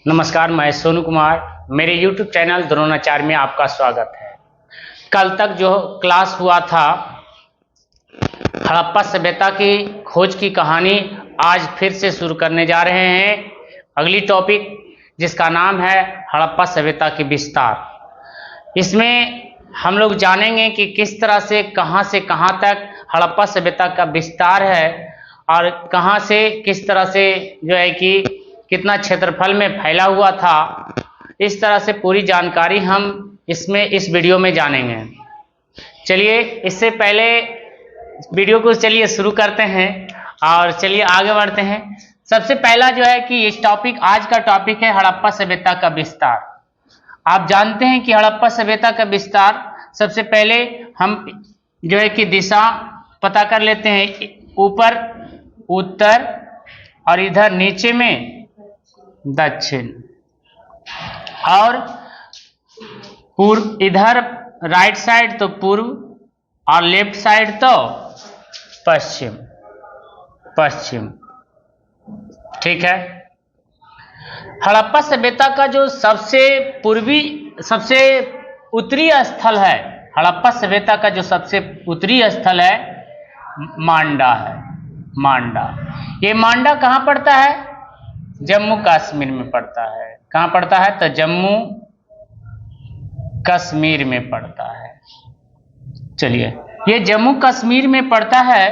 नमस्कार, मैं सोनू कुमार। मेरे YouTube चैनल द्रोणाचार्य में आपका स्वागत है। कल तक जो क्लास हुआ था हड़प्पा सभ्यता की खोज की कहानी, आज फिर से शुरू करने जा रहे हैं अगली टॉपिक, जिसका नाम है हड़प्पा सभ्यता की विस्तार। इसमें हम लोग जानेंगे कि किस तरह से कहां तक हड़प्पा सभ्यता का विस्तार है और कहां से किस तरह से जो है कि कितना क्षेत्रफल में फैला हुआ था। इस तरह से पूरी जानकारी हम इस वीडियो में जानेंगे। चलिए, इससे पहले वीडियो को शुरू करते हैं और चलिए आगे बढ़ते हैं। सबसे पहला जो है कि इस टॉपिक, आज का टॉपिक है हड़प्पा सभ्यता का विस्तार। आप जानते हैं कि हड़प्पा सभ्यता का विस्तार, सबसे पहले हम जो है कि दिशा पता कर लेते हैं। ऊपर उत्तर और इधर नीचे में दक्षिण, और पूर्व, इधर राइट साइड तो पूर्व और लेफ्ट साइड तो पश्चिम। ठीक है। हड़प्पा सभ्यता का जो सबसे उत्तरी स्थल है, हड़प्पा सभ्यता का जो सबसे उत्तरी स्थल है मांडा है। ये मांडा कहाँ पड़ता है? जम्मू कश्मीर में पड़ता है। कहाँ पड़ता है? तो जम्मू कश्मीर में पड़ता है। चलिए, ये जम्मू कश्मीर में पड़ता है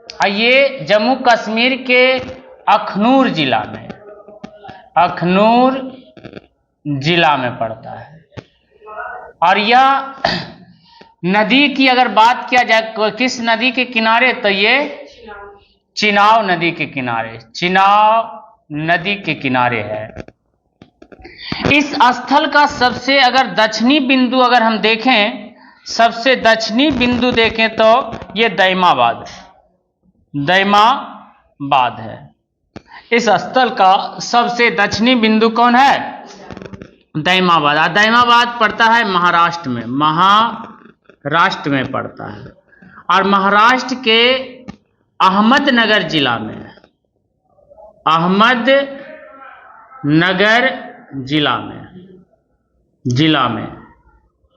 और ये जम्मू कश्मीर के अखनूर जिला में पड़ता है। और यह नदी की अगर बात किया जाए, किस नदी के किनारे? तो ये चिनाब नदी के किनारे है। इस स्थल का सबसे अगर दक्षिणी बिंदु अगर हम देखें, सबसे दक्षिणी बिंदु देखें तो ये दैमाबाद है। इस स्थल का सबसे दक्षिणी बिंदु कौन है? दैमाबाद। और दैमाबाद पड़ता है महाराष्ट्र में पड़ता है, और महाराष्ट्र के अहमदनगर जिला में,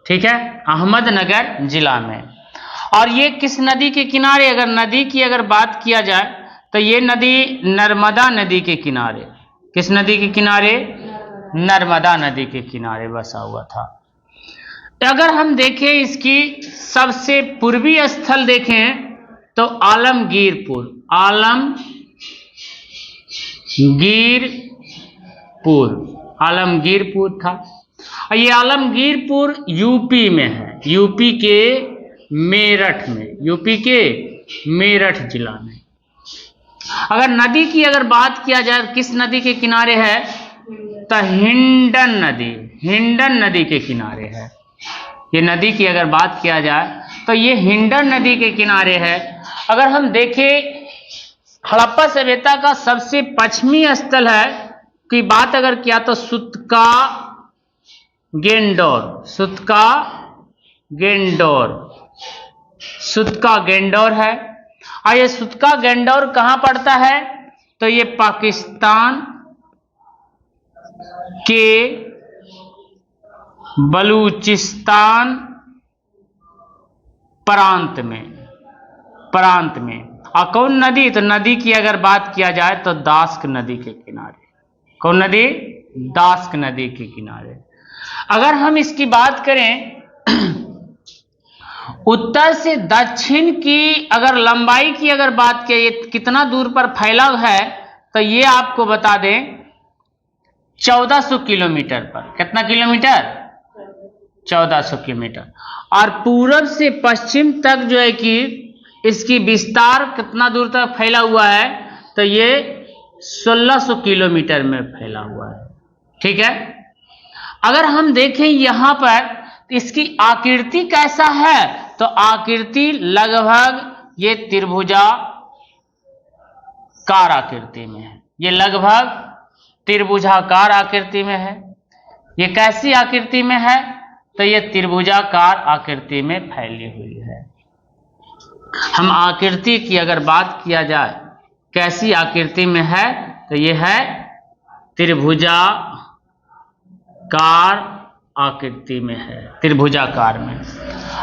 ठीक है, अहमदनगर जिला में। और ये किस नदी के किनारे? अगर नदी की अगर बात किया जाए तो ये नदी नर्मदा नदी के किनारे, किस नदी के किनारे? नर्मदा नदी के किनारे बसा हुआ था। अगर हम देखें इसकी सबसे पूर्वी स्थल देखें तो आलमगीरपुर था। और ये आलमगीरपुर यूपी में है, यूपी के मेरठ जिला में। अगर नदी की अगर बात किया जाए, किस नदी के किनारे है? तो हिंडन नदी के किनारे है। ये नदी की अगर बात किया जाए तो ये हिंडन नदी के किनारे है। अगर हम देखें हड़प्पा सभ्यता का सबसे पश्चिमी स्थल है की बात अगर किया तो सुतका गेंडोर है। और ये सुतका गेंडोर कहाँ पड़ता है? तो ये पाकिस्तान के बलूचिस्तान प्रांत में। और कौन नदी? तो नदी की अगर बात किया जाए तो दास्क नदी के किनारे। कौन नदी? दास्क नदी के किनारे। अगर हम इसकी बात करें उत्तर से दक्षिण की अगर लंबाई की अगर बात किया, ये कितना दूर पर फैला है, तो ये आपको बता दें 1400 किलोमीटर पर। कितना किलोमीटर? 1400 किलोमीटर। और पूरब से पश्चिम तक जो है कि इसकी विस्तार कितना दूर तक फैला हुआ है? तो ये 1600 किलोमीटर में फैला हुआ है। ठीक है। अगर हम देखें यहां पर इसकी आकृति कैसा है, तो आकृति लगभग ये त्रिभुजाकार आकृति में है। ये लगभग त्रिभुजाकार आकृति में है। ये कैसी आकृति में है? तो ये त्रिभुजाकार आकृति में फैली हुई है। हम आकृति की अगर बात किया जाए कैसी आकृति में है, तो ये है त्रिभुजाकार कार आकृति में है, त्रिभुजाकार में।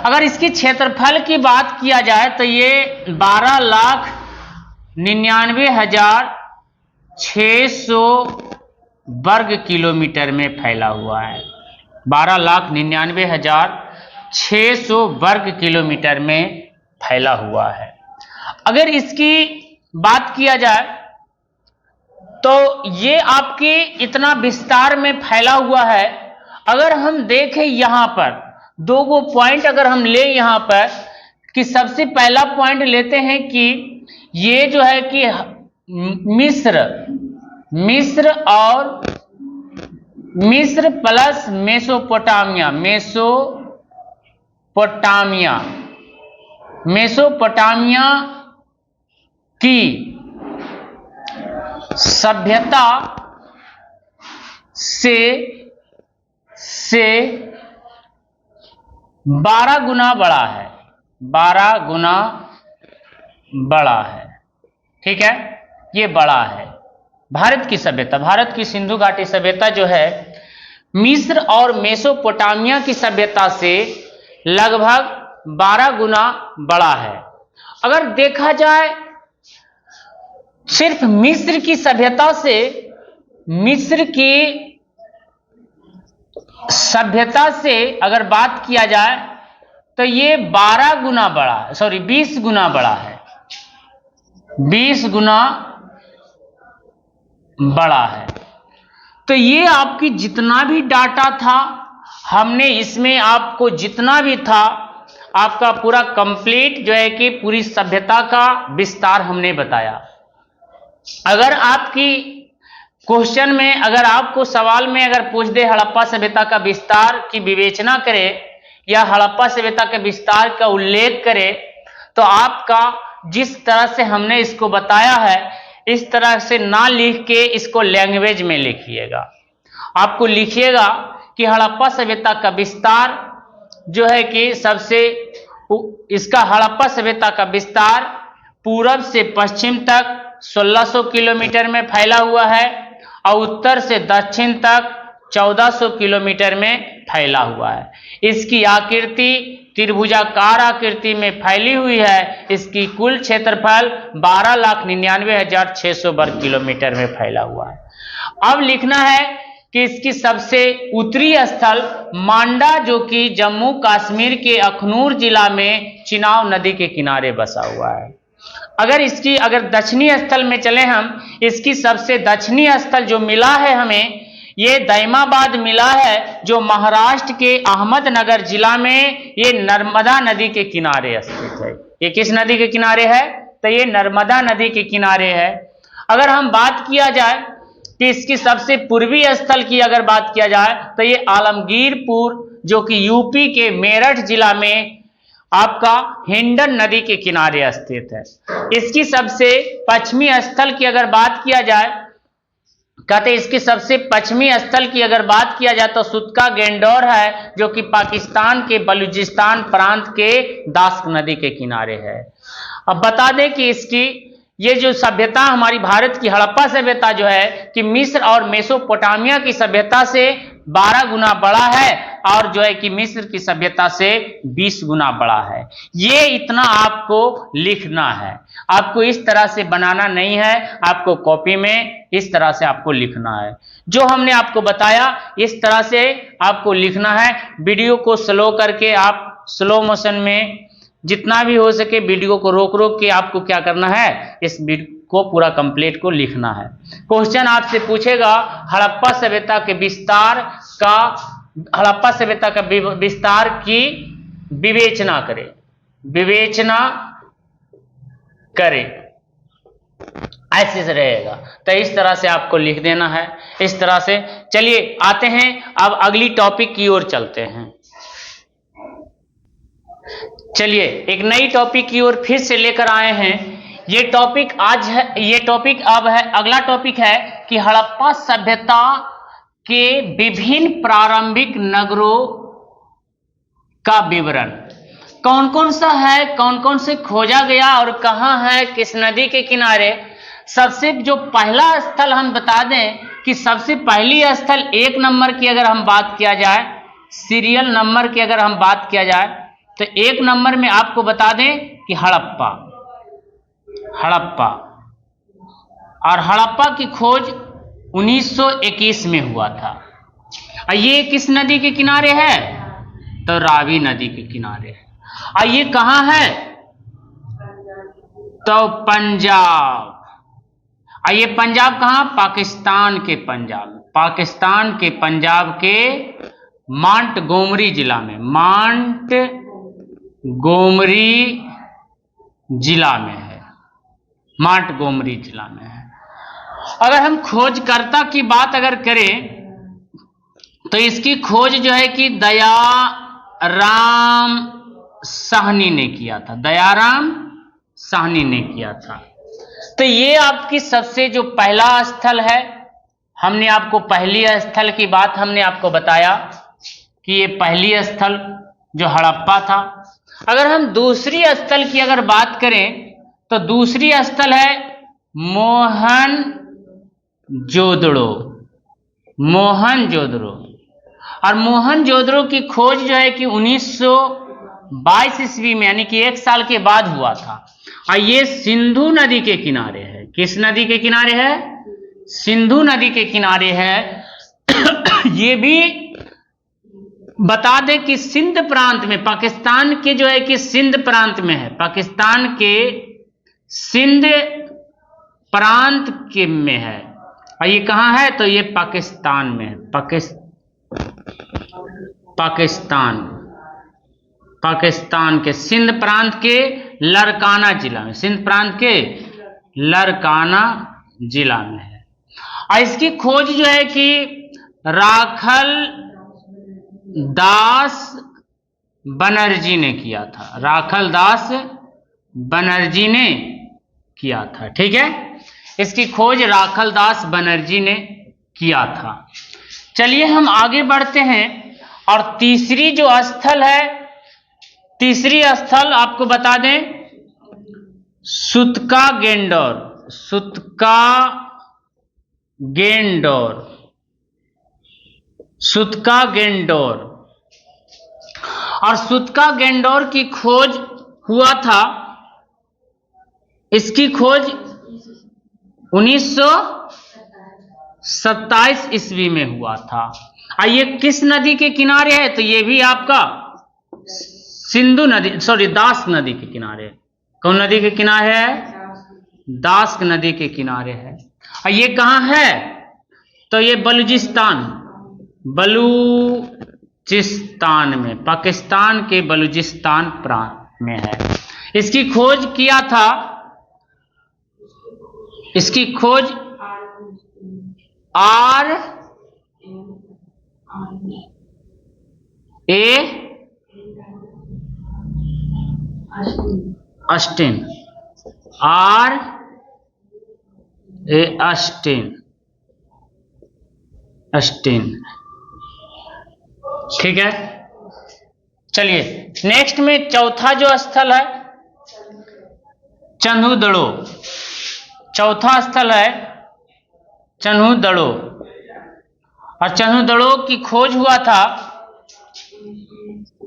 अगर इसकी क्षेत्रफल की बात किया जाए तो ये 12,99,600 वर्ग किलोमीटर में फैला हुआ है। 12,99,600 वर्ग किलोमीटर में फैला हुआ है। अगर इसकी बात किया जाए तो ये आपकी इतना विस्तार में फैला हुआ है। अगर हम देखें यहां पर दो गो पॉइंट अगर हम ले यहां पर कि सबसे पहला पॉइंट लेते हैं कि ये जो है कि मिस्र प्लस मेसोपोटामिया की सभ्यता से 12 गुना बड़ा है, 12 गुना बड़ा है। ठीक है, ये बड़ा है। भारत की सभ्यता, भारत की सिंधु घाटी सभ्यता जो है मिस्र और मेसोपोटामिया की सभ्यता से लगभग 12 गुना बड़ा है। अगर देखा जाए सिर्फ मिस्र की सभ्यता से, मिस्र की सभ्यता से अगर बात किया जाए तो ये 12 गुना बड़ा है, 20 गुना बड़ा है, 20 गुना बड़ा है। तो ये आपकी जितना भी डाटा था, हमने इसमें आपको जितना भी था आपका पूरा कंप्लीट जो है कि पूरी सभ्यता का विस्तार हमने बताया। अगर आपकी क्वेश्चन में, अगर आपको सवाल में अगर पूछ दे हड़प्पा सभ्यता का विस्तार की विवेचना करे या हड़प्पा सभ्यता के विस्तार का उल्लेख करे, तो आपका जिस तरह से हमने इसको बताया है इस तरह से ना लिख के इसको लैंग्वेज में लिखिएगा। आपको लिखिएगा कि हड़प्पा सभ्यता का विस्तार जो है कि इसका हड़प्पा सभ्यता का विस्तार पूरब से पश्चिम तक 1600 किलोमीटर में फैला हुआ है और उत्तर से दक्षिण तक 1400 किलोमीटर में फैला हुआ है। इसकी आकृति त्रिभुजाकार आकृति में फैली हुई है। इसकी कुल क्षेत्रफल 12,99,600 वर्ग किलोमीटर में फैला हुआ है। अब लिखना है कि इसकी सबसे उत्तरी स्थल मांडा जो कि जम्मू कश्मीर के अखनूर जिला में चिनाब नदी के किनारे बसा हुआ है। अगर दक्षिणी स्थल में चले हम, इसकी सबसे दक्षिणी स्थल जो मिला है हमें, ये दैमाबाद मिला है जो महाराष्ट्र के अहमदनगर जिला में, ये नर्मदा नदी के किनारे स्थित है। ये किस नदी के किनारे है? तो ये नर्मदा नदी के किनारे है। अगर हम बात किया जाए कि इसकी सबसे पूर्वी स्थल की अगर बात किया जाए तो ये आलमगीरपुर जो कि यूपी के मेरठ जिला में आपका हिंडन नदी के किनारे स्थित है। इसकी सबसे पश्चिमी स्थल की अगर बात किया जाए, कहते इसके सबसे पश्चिमी स्थल की अगर बात किया जाए तो सुतका गेंडोर है जो कि पाकिस्तान के बलूचिस्तान प्रांत के दास्क नदी के किनारे है। अब बता दें कि इसकी ये जो सभ्यता हमारी भारत की हड़प्पा सभ्यता जो है कि मिस्र और मेसोपोटामिया की सभ्यता से 12 गुना बड़ा है और जो है कि मिस्र की सभ्यता से 20 गुना बड़ा है। ये इतना आपको लिखना है, आपको इस तरह से बनाना नहीं है, आपको कॉपी में इस तरह से आपको लिखना है। जो हमने आपको बताया इस तरह से आपको लिखना है। वीडियो को स्लो करके आप स्लो मोशन में जितना भी हो सके वीडियो को रोक रोक के आपको क्या करना है, इस वीडियो को पूरा कंप्लीट को लिखना है। क्वेश्चन आपसे पूछेगा हड़प्पा सभ्यता के विस्तार का, हड़प्पा सभ्यता का विस्तार की विवेचना करें, विवेचना करें, ऐसे से रहेगा। तो इस तरह से आपको लिख देना है, इस तरह से। चलिए आते हैं अब अगली टॉपिक की ओर चलते हैं। चलिए एक नई टॉपिक की ओर फिर से लेकर आए हैं। ये टॉपिक आज है, ये टॉपिक अब है, अगला टॉपिक है कि हड़प्पा सभ्यता के विभिन्न प्रारंभिक नगरों का विवरण कौन कौन सा है, कौन कौन से खोजा गया और कहां है, किस नदी के किनारे। सबसे जो पहला स्थल हम बता दें कि सबसे पहली स्थल एक नंबर की अगर हम बात किया जाए, सीरियल नंबर की अगर हम बात किया जाए, तो एक नंबर में आपको बता दें कि हड़प्पा। और हड़प्पा की खोज 1921 में हुआ था। और ये किस नदी के किनारे है? तो रावी नदी के किनारे है। और ये कहां है? तो पंजाब। और ये पंजाब कहां? पाकिस्तान के पंजाब, पाकिस्तान के पंजाब के मांटगोमरी जिला में, मांटगोमरी जिला में है, मांटगोमरी जिला में है। अगर हम खोजकर्ता की बात अगर करें तो इसकी खोज जो है कि दयाराम साहनी ने किया था, दयाराम साहनी ने किया था। तो ये आपकी सबसे जो पहला स्थल है, हमने आपको पहली स्थल की बात हमने आपको बताया कि ये पहली स्थल जो हड़प्पा था। अगर हम दूसरी स्थल की अगर बात करें तो दूसरी स्थल है मोहनजोदड़ो, मोहनजोदड़ो। और मोहनजोदड़ो की खोज जो है कि 1922 ईस्वी में, यानी कि 1 साल के बाद हुआ था। और ये सिंधु नदी के किनारे है। किस नदी के किनारे है? सिंधु नदी के किनारे है। ये भी बता दें कि सिंध प्रांत में, पाकिस्तान के जो है कि सिंध प्रांत में है, पाकिस्तान के सिंध प्रांत के में है। और ये कहां है? तो ये पाकिस्तान में है, पाकिस्तान के सिंध प्रांत के लड़काना जिला में, सिंध प्रांत के लड़काना जिला में है। और इसकी खोज जो है कि राखल दास बनर्जी ने किया था, राखल दास बनर्जी ने किया था। ठीक है, इसकी खोज राखल दास बनर्जी ने किया था। चलिए हम आगे बढ़ते हैं। और तीसरी जो स्थल है, तीसरी स्थल आपको बता दें सुतका गेंडोर, सुतका गेंडोर, सुतका गेंडोर। और सुतका गेंडोर की खोज हुआ था, इसकी खोज 1927 ईस्वी में हुआ था। और ये किस नदी के किनारे है? तो ये भी आपका सिंधु नदी, दास नदी के किनारे। कौन नदी के किनारे है? दास नदी के किनारे है। और ये कहां है? तो ये बलूचिस्तान, बलूचिस्तान में, पाकिस्तान के बलूचिस्तान प्रांत में है। इसकी खोज किया था, इसकी खोज अस्टिन, अस्टिन। ठीक है, चलिए नेक्स्ट में चौथा जो स्थल है चन्हुदड़ो, चौथा स्थल है चन्हुदड़ो। और चन्हुदड़ो की खोज हुआ था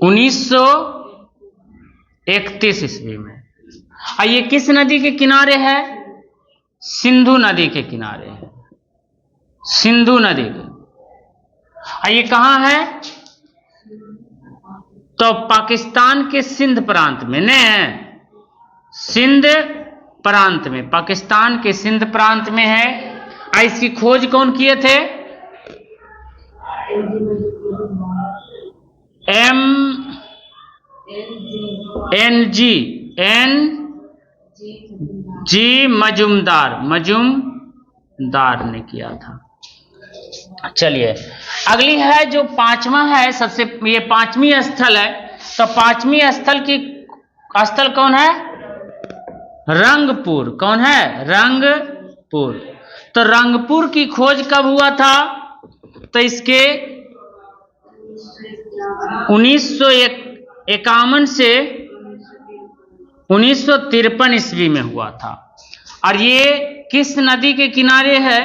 1931 ईस्वी में। और ये किस नदी के किनारे है? सिंधु नदी के किनारे है, सिंधु नदी के। और ये कहां है? तो पाकिस्तान के सिंध प्रांत में ने है, सिंध प्रांत में, पाकिस्तान के सिंध प्रांत में है। और इसकी खोज कौन किए थे? NG मजूमदार ने किया था। चलिए अगली है जो पांचवा है, सबसे ये पांचवी स्थल है। तो पांचवी स्थल की स्थल कौन है? रंगपुर। कौन है? रंगपुर। तो रंगपुर की खोज कब हुआ था? तो इसके 1951 से 1953 ईस्वी में हुआ था। और ये किस नदी के किनारे है?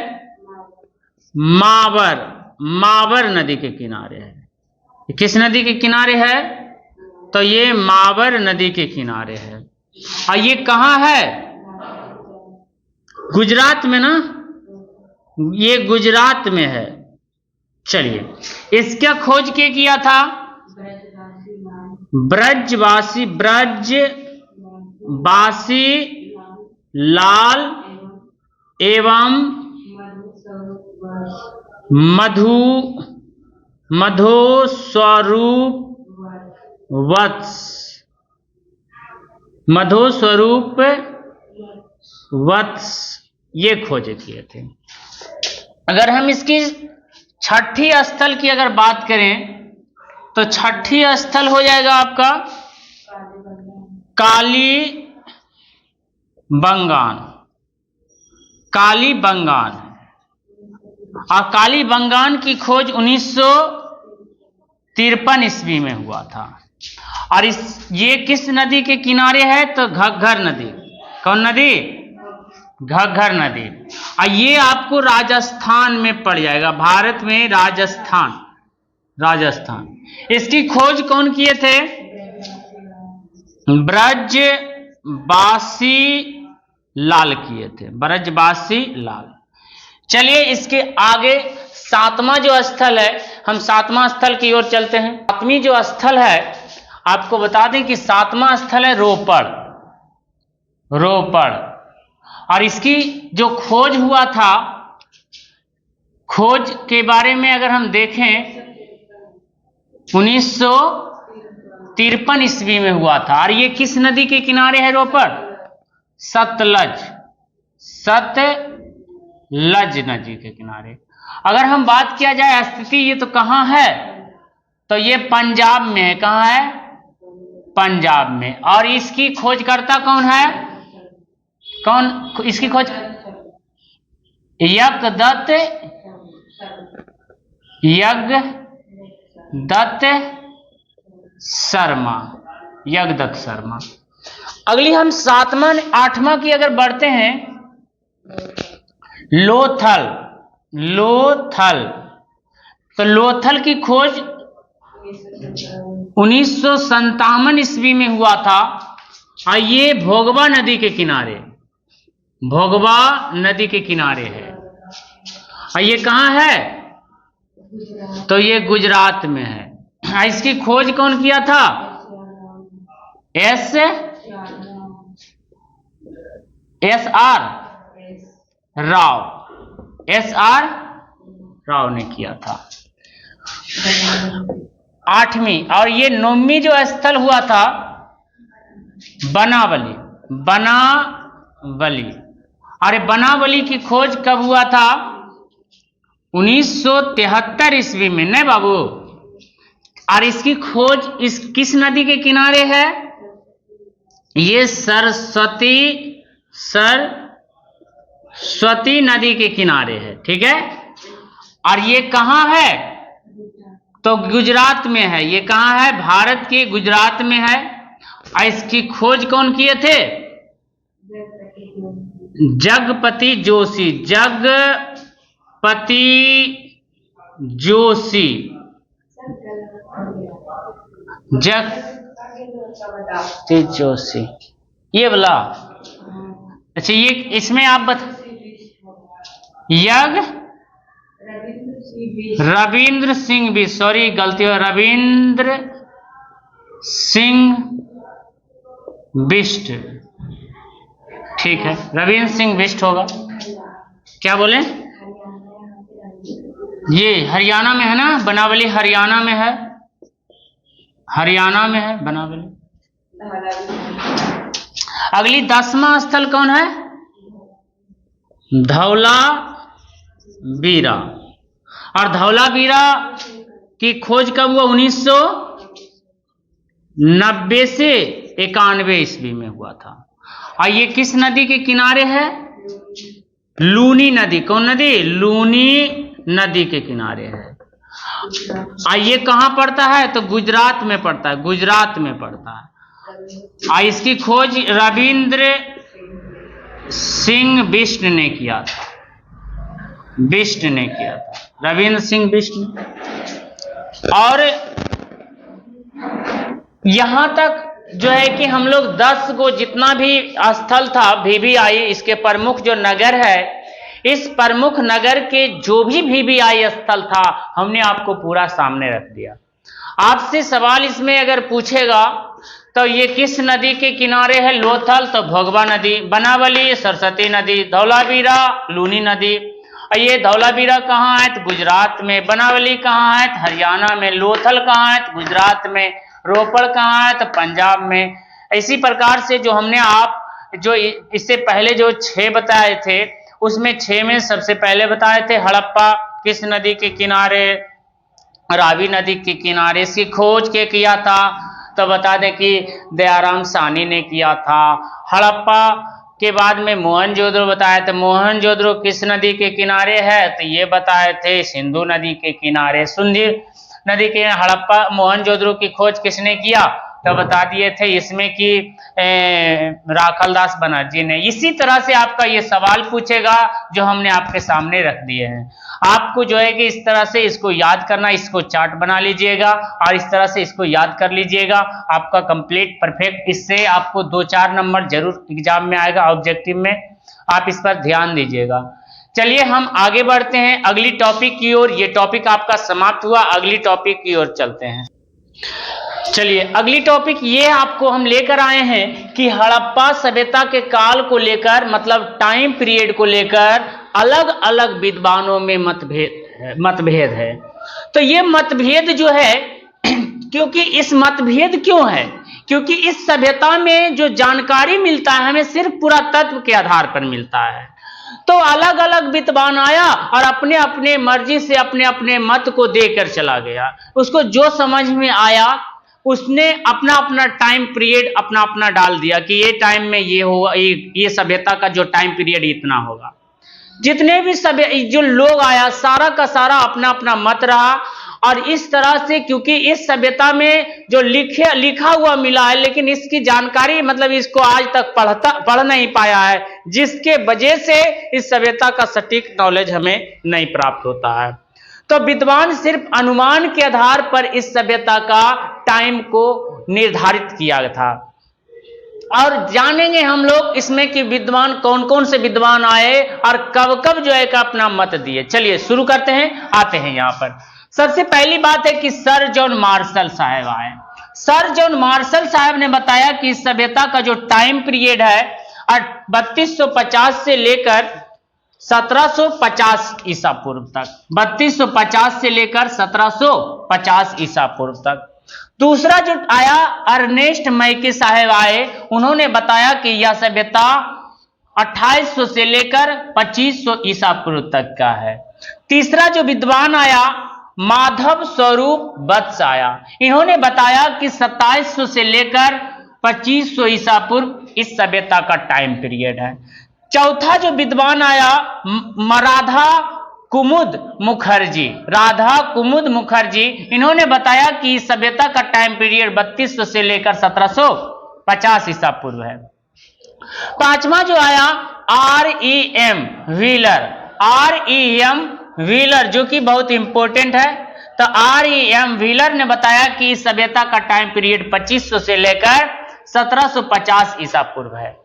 मावर, मावर नदी के किनारे है। ये किस नदी के किनारे है? तो ये मावर नदी के किनारे है। और ये कहाँ है? गुजरात में ना, ये गुजरात में है। चलिए, इसका खोज के किया था? ब्रजवासी, ब्रजवासी लाल एवं मधु स्वरूप वत्स, ये खोजे किए थे। अगर हम इसकी छठी स्थल की अगर बात करें तो छठी स्थल हो जाएगा आपका कालीबंगान। और कालीबंगान की खोज 1953 ईस्वी में हुआ था। और ये किस नदी के किनारे है? तो घग्गर नदी। कौन नदी? घग्गर नदी। और ये आपको राजस्थान में पड़ जाएगा, भारत में राजस्थान। इसकी खोज कौन किए थे? ब्रजवासी लाल किए थे, ब्रजवासी लाल। चलिए, इसके आगे सातवां जो स्थल है, हम सातवां स्थल की ओर चलते हैं। सातवीं जो स्थल है, आपको बता दें कि सातवां स्थल है रोपड़। और इसकी जो खोज हुआ था, खोज के बारे में अगर हम देखें 1953 ईस्वी में हुआ था। और ये किस नदी के किनारे है रोपड़? सतलज नदी के किनारे। अगर हम बात किया जाए स्थिति, ये तो कहाँ है? तो ये पंजाब में है। कहाँ है? पंजाब में। और इसकी खोजकर्ता कौन है? कौन इसकी खोज? यज्ञदत्त शर्मा। अगली हम सातवां आठवां की अगर बढ़ते हैं, लोथल। तो लोथल की खोज 1957 ईस्वी में हुआ था। और ये भोगवा नदी के किनारे है। और ये कहाँ है? तो ये गुजरात में है। इसकी खोज कौन किया था? एस आर राव ने किया था। आठवीं और ये नौवीं जो स्थल हुआ था, बनावली। अरे बनावली की खोज कब हुआ था? 1973 ईस्वी में, नहीं बाबू। और इसकी खोज किस नदी के किनारे है? ये सरस्वती नदी के किनारे है। ठीक है। और ये कहाँ है? तो गुजरात में है। ये कहाँ है? भारत के गुजरात में है। और इसकी खोज कौन किए थे? जगपति जोशी। ये बोला। अच्छा, ये इसमें आप रविंद्र सिंह भी, सॉरी गलती हो, रविंद्र सिंह बिष्ट। ठीक है, रविंद्र सिंह बिष्ट होगा। क्या बोले? ये हरियाणा में है ना, बनावली हरियाणा में है। बनावली। अगली 10वां स्थल कौन है? धौलावीरा। और धौलावीरा की खोज कब हुआ? 1990 से 91 ईस्वी में हुआ था। और ये किस नदी के किनारे है? लूनी नदी। कौन नदी? लूनी नदी के किनारे है। और ये कहाँ पड़ता है? तो गुजरात में पड़ता है। और इसकी खोज रविंद्र सिंह बिष्ट ने किया था। बिष्ट ने किया था, रविंद्र सिंह बिष्ट ने। और यहां तक जो है कि हम लोग 10 को जितना भी स्थल था VVI, इसके प्रमुख जो नगर है, इस प्रमुख नगर के जो भी VVI स्थल था हमने आपको पूरा सामने रख दिया। आपसे सवाल इसमें अगर पूछेगा तो ये किस नदी के किनारे है, लोथल तो भोगवा नदी, बनावली सरस्वती नदी, धौलावीरा लूनी नदी। और ये धौलावीरा कहाँ है तो गुजरात में, बनावली कहाँ है तो हरियाणा में, लोथल कहाँ है तो गुजरात में, रोपड़ कहाँ है तो पंजाब में। इसी प्रकार से जो हमने आप जो इससे पहले जो 6 बताए थे उसमें 6 में सबसे पहले बताए थे हड़प्पा किस नदी के किनारे, रावी नदी के किनारे। इसकी खोज के किया था तो बता दें कि दयाराम साहनी ने किया था। हड़प्पा के बाद में मोहनजोदड़ो बताया तो मोहनजोदड़ो किस नदी के किनारे है तो ये बताए थे सिंधु नदी के किनारे। सिंधु नदी के हड़प्पा मोहनजोदड़ो की खोज किसने किया तो बता दिए थे इसमें कि राखलदास बनर्जी ने। इसी तरह से आपका ये सवाल पूछेगा जो हमने आपके सामने रख दिए हैं। आपको जो है कि इस तरह से इसको याद करना, इसको चार्ट बना लीजिएगा और इस तरह से इसको याद कर लीजिएगा, आपका कंप्लीट परफेक्ट। इससे आपको 2-4 नंबर जरूर एग्जाम में आएगा ऑब्जेक्टिव में, आप इस पर ध्यान दीजिएगा। चलिए हम आगे बढ़ते हैं अगली टॉपिक की ओर। ये टॉपिक आपका समाप्त हुआ, अगली टॉपिक की ओर चलते हैं। चलिए अगली टॉपिक ये आपको हम लेकर आए हैं कि हड़प्पा सभ्यता के काल को लेकर, मतलब टाइम पीरियड को लेकर अलग अलग विद्वानों में मतभेद है। तो ये मतभेद जो है क्योंकि इस मतभेद क्यों है, क्योंकि इस सभ्यता में जो जानकारी मिलता है हमें सिर्फ पुरातत्व के आधार पर मिलता है। तो अलग अलग विद्वान आया और अपने अपने मर्जी से अपने अपने मत को देकर चला गया। उसको जो समझ में आया उसने अपना अपना टाइम पीरियड अपना अपना डाल दिया कि ये टाइम में ये होगा, ये सभ्यता का जो टाइम पीरियड इतना होगा। जितने भी जो लोग आया सारा का सारा अपना अपना मत रहा। और इस तरह से क्योंकि इस सभ्यता में जो लिखा हुआ मिला है लेकिन इसकी जानकारी मतलब इसको आज तक पढ़ नहीं पाया है, जिसके वजह से इस सभ्यता का सटीक नॉलेज हमें नहीं प्राप्त होता है। तो विद्वान सिर्फ अनुमान के आधार पर इस सभ्यता का टाइम को निर्धारित किया था। और जानेंगे हम लोग इसमें कि विद्वान कौन कौन से विद्वान आए और कब कब जो है अपना मत दिए। चलिए शुरू करते हैं, आते हैं यहाँ पर। सबसे पहली बात है कि सर जॉन मार्शल साहब आए। सर जॉन मार्शल साहब ने बताया कि इस सभ्यता का जो टाइम पीरियड है 3250 से लेकर 1750 ईसा पूर्व तक, 3250 से लेकर 1750 ईसा पूर्व तक। दूसरा जो आया अर्नेस्ट मैके साहब आए, उन्होंने बताया कि यह सभ्यता 2800 से लेकर 2500 ईसा पूर्व तक का है। तीसरा जो विद्वान आया माधव स्वरूप वत्स आया, इन्होंने बताया कि 2700 से लेकर 2500 ईसा पूर्व इस सभ्यता का टाइम पीरियड है। चौथा जो विद्वान आया राधा कुमुद मुखर्जी, राधा कुमुद मुखर्जी, इन्होंने बताया कि इस सभ्यता का टाइम पीरियड 3200 से लेकर 1750 ईसा पूर्व है। पांचवा जो आया REM व्हीलर, REM व्हीलर जो कि बहुत इंपॉर्टेंट है। तो REM व्हीलर ने बताया कि इस सभ्यता का टाइम पीरियड 2500 से लेकर 1750 ईसा पूर्व है।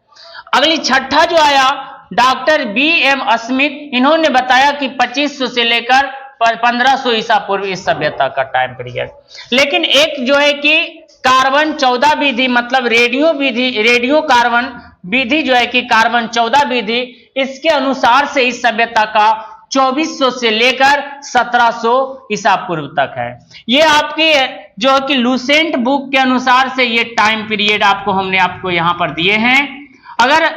अगली छठा जो आया डॉक्टर BM स्मिथ, इन्होंने बताया कि 2500 से लेकर 1500 ईसा पूर्व इस सभ्यता का टाइम पीरियड। लेकिन एक जो है कि कार्बन 14 विधि मतलब रेडियो कार्बन विधि जो है कि कार्बन 14 विधि, इसके अनुसार से इस सभ्यता का 2400 से लेकर 1700 ईसा पूर्व तक है। ये आपकी जो है कि लूसेंट बुक के अनुसार से ये टाइम पीरियड हमने आपको यहाँ पर दिए हैं। अगर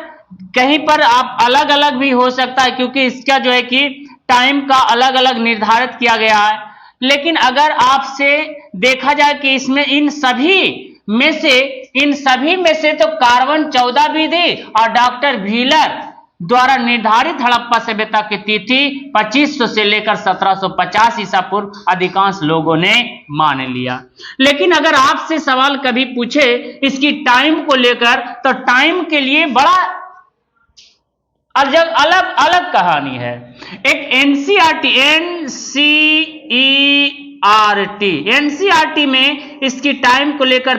कहीं पर आप अलग अलग भी हो सकता है क्योंकि इसका जो है कि टाइम का अलग अलग निर्धारित किया गया है। लेकिन अगर आपसे देखा जाए कि इसमें इन सभी में से तो कार्बन 14 विधि और डॉक्टर व्हीलर द्वारा निर्धारित हड़प्पा सभ्यता की तिथि 2500 से लेकर 1750 ईसा पूर्व अधिकांश लोगों ने मान लिया। लेकिन अगर आपसे सवाल कभी पूछे इसकी टाइम को लेकर तो टाइम के लिए बड़ा अलग अलग कहानी है। एक एनसीईआरटी में इसकी टाइम को लेकर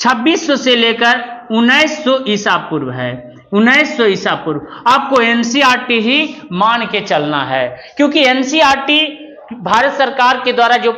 2600 से लेकर 1900 ईसा पूर्व है। 1900 ईसा पूर्व आपको एनसीईआरटी ही मान के चलना है, क्योंकि एनसीईआरटी भारत सरकार के द्वारा जो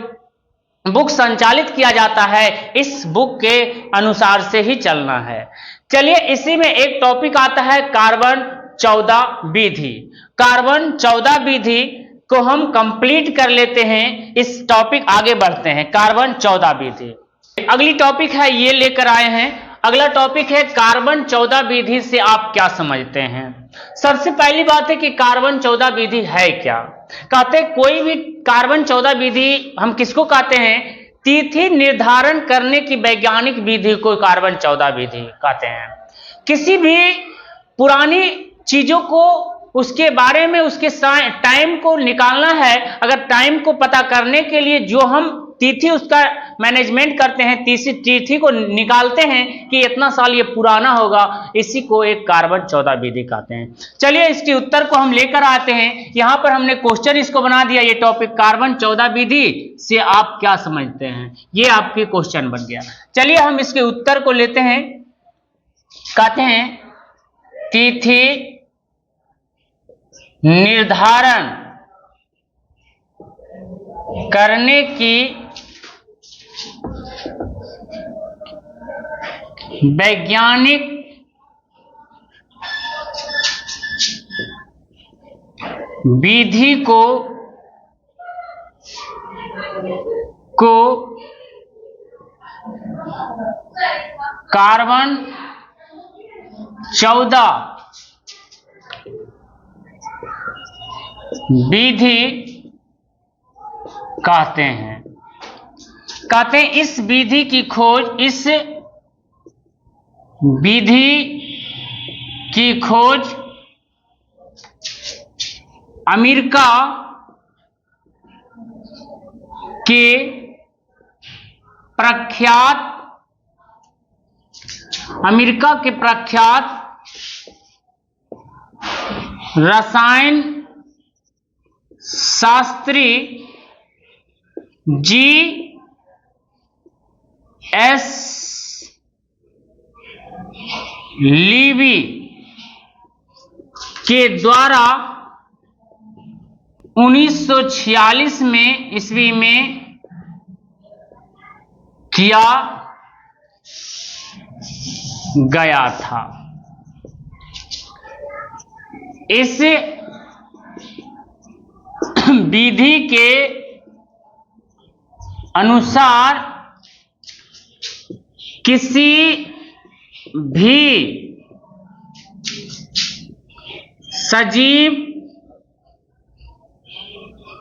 बुक संचालित किया जाता है, इस बुक के अनुसार से ही चलना है। चलिए, इसी में एक टॉपिक आता है कार्बन 14 विधि। कार्बन 14 विधि को हम कंप्लीट कर लेते हैं, इस टॉपिक आगे बढ़ते हैं। कार्बन 14 विधि अगली टॉपिक है, ये लेकर आए हैं। अगला टॉपिक है कार्बन 14 विधि से आप क्या समझते हैं। सबसे पहली बात है कि कार्बन 14 विधि है क्या। कहते हैं कोई भी कार्बन 14 विधि हम किसको कहते हैं, तिथि निर्धारण करने की वैज्ञानिक विधि को कार्बन 14 विधि कहते हैं। किसी भी पुरानी चीजों को, उसके बारे में उसके टाइम को निकालना है, अगर टाइम को पता करने के लिए जो हम तिथि उसका मैनेजमेंट करते हैं, तिथि को निकालते हैं कि इतना साल ये पुराना होगा, इसी को एक कार्बन 14 विधि कहते हैं। चलिए, इसके उत्तर को हम लेकर आते हैं। यहां पर हमने क्वेश्चन इसको बना दिया, ये टॉपिक कार्बन 14 विधि से आप क्या समझते हैं, ये आपके क्वेश्चन बन गया। चलिए, हम इसके उत्तर को लेते हैं। कहते हैं तिथि निर्धारण करने की वैज्ञानिक विधि को कार्बन 14 विधि कहते हैं। कहते हैं इस विधि की खोज अमेरिका के प्रख्यात रसायन शास्त्री G.S. लीवी के द्वारा 1946 में ईस्वी में किया गया था। इस विधि के अनुसार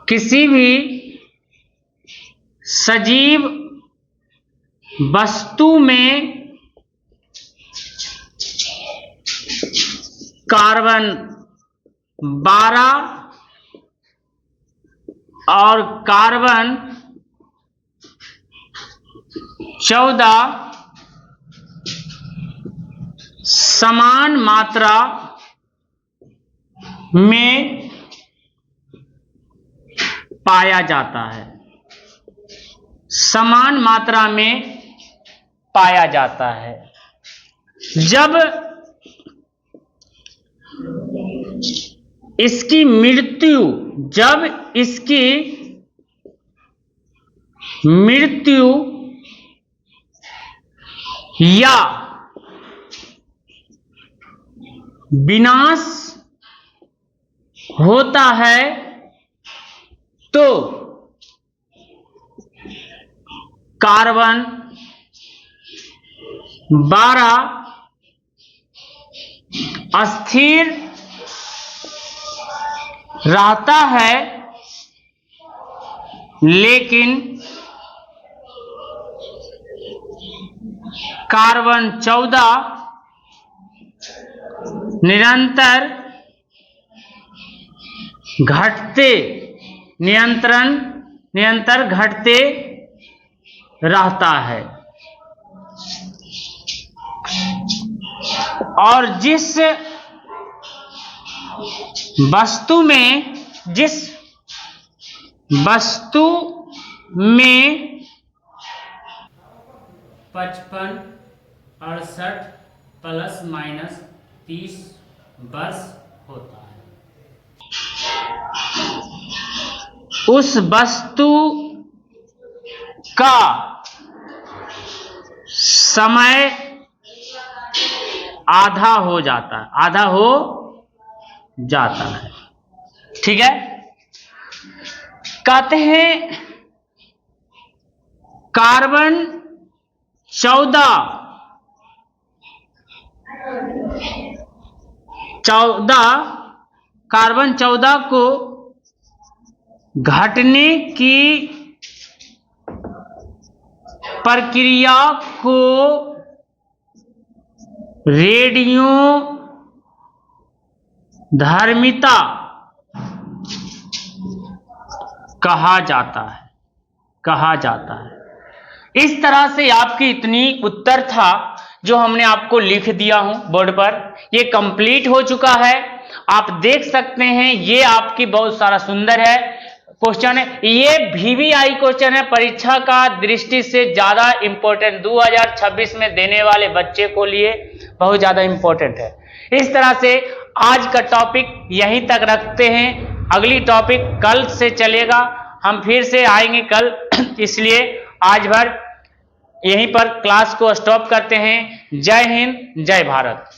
किसी भी सजीव वस्तु में कार्बन 12 और कार्बन 14 समान मात्रा में पाया जाता है। समान मात्रा में पाया जाता है। जब इसकी मृत्यु या विनाश होता है तो कार्बन 12 अस्थिर रहता है, लेकिन कार्बन 14 निरंतर घटते रहता है। और जिस वस्तु में जिस वस्तु में 55, 68 प्लस माइनस 30 वर्ष होता है, उस वस्तु का समय आधा हो जाता है, आधा हो जाता है। ठीक है, कहते हैं कार्बन 14 कार्बन 14 को घटने की प्रक्रिया को रेडियो धर्मिता कहा जाता है। इस तरह से आपकी इतनी उत्तर था जो हमने आपको लिख दिया हूं बोर्ड पर। ये कंप्लीट हो चुका है, आप देख सकते हैं। ये आपकी बहुत सारा सुंदर है क्वेश्चन है, ये VVI क्वेश्चन है, परीक्षा का दृष्टि से ज्यादा इंपॉर्टेंट 2026 में देने वाले बच्चे को लिए बहुत ज्यादा इंपॉर्टेंट है। इस तरह से आज का टॉपिक यहीं तक रखते हैं, अगली टॉपिक कल से चलेगा, हम फिर से आएंगे कल, इसलिए आज भर यहीं पर क्लास को स्टॉप करते हैं। जय हिंद, जय भारत।